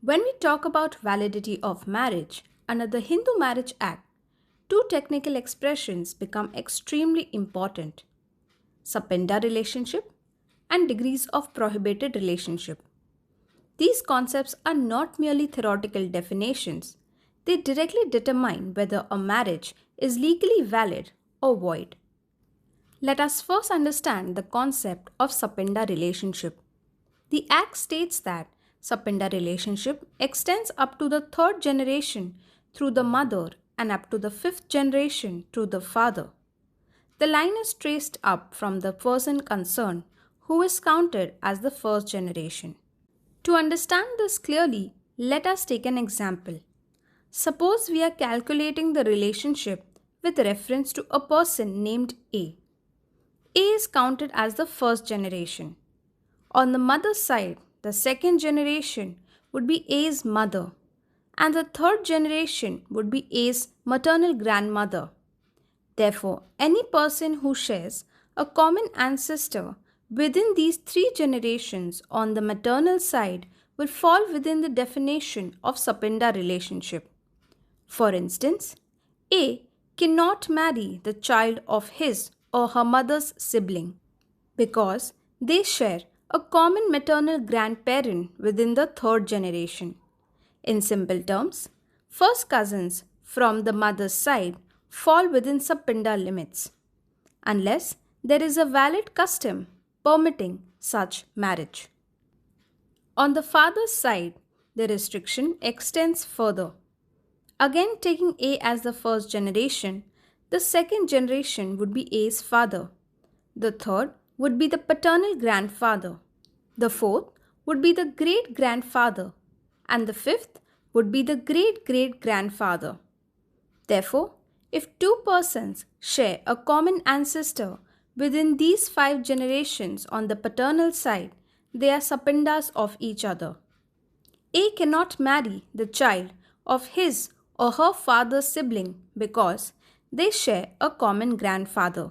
When we talk about validity of marriage under the Hindu Marriage Act, two technical expressions become extremely important: Sapinda relationship and degrees of prohibited relationship. These concepts are not merely theoretical definitions, they directly determine whether a marriage is legally valid or void. Let us first understand the concept of Sapinda relationship. The Act states that Sapinda relationship extends up to the third generation through the mother and up to the fifth generation through the father. The line is traced up from the person concerned, who is counted as the first generation. To understand this clearly, let us take an example. Suppose we are calculating the relationship with reference to a person named A. A is counted as the first generation. On the mother's side, the second generation would be A's mother, and the third generation would be A's maternal grandmother. Therefore, any person who shares a common ancestor within these three generations on the maternal side will fall within the definition of Sapinda relationship. For instance, A cannot marry the child of his or her mother's sibling because they share a common maternal grandparent within the third generation. In simple terms, first cousins from the mother's side fall within Sapinda limits, unless there is a valid custom permitting such marriage. On the father's side, the restriction extends further. Again, taking A as the first generation, the second generation would be A's father. The third would be the paternal grandfather. The fourth would be the great grandfather. And the fifth would be the great great grandfather. Therefore, if two persons share a common ancestor within these five generations on the paternal side, they are sapindas of each other. A cannot marry the child of his or her father's sibling because they share a common grandfather.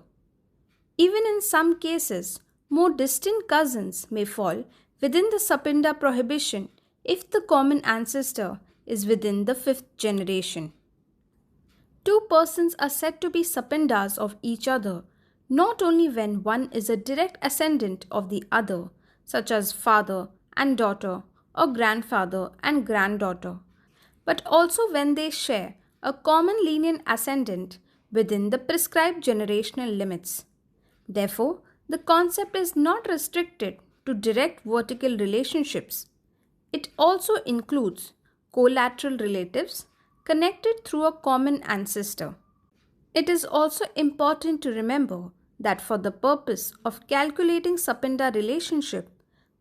Even in some cases, more distant cousins may fall within the Sapinda prohibition if the common ancestor is within the fifth generation. Two persons are said to be sapindas of each other not only when one is a direct ascendant of the other, such as father and daughter or grandfather and granddaughter, but also when they share a common lineal ascendant within the prescribed generational limits. Therefore, the concept is not restricted to direct vertical relationships. It also includes collateral relatives connected through a common ancestor. It is also important to remember that for the purpose of calculating Sapinda relationship,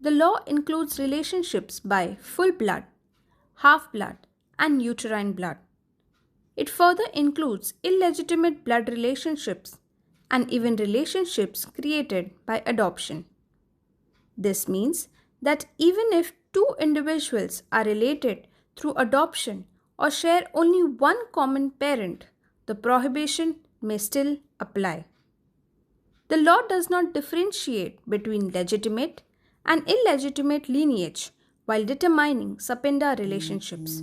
the law includes relationships by full blood, half blood, and uterine blood. It further includes illegitimate blood relationships and even relationships created by adoption. This means that even if two individuals are related through adoption or share only one common parent, the prohibition may still apply. The law does not differentiate between legitimate and illegitimate lineage while determining Sapinda relationships.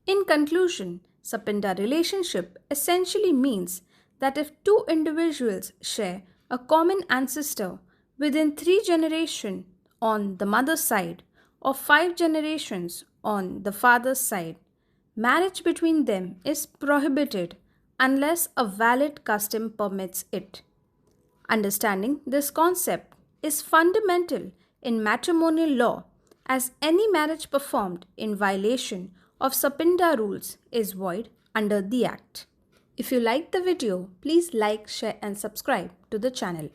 In conclusion, Sapinda relationship essentially means that if two individuals share a common ancestor within 3 generations on the mother's side or 5 generations on the father's side, marriage between them is prohibited unless a valid custom permits it. Understanding this concept is fundamental in matrimonial law, as any marriage performed in violation of Sapinda rules is void under the Act. If you liked the video, please like, share and subscribe to the channel.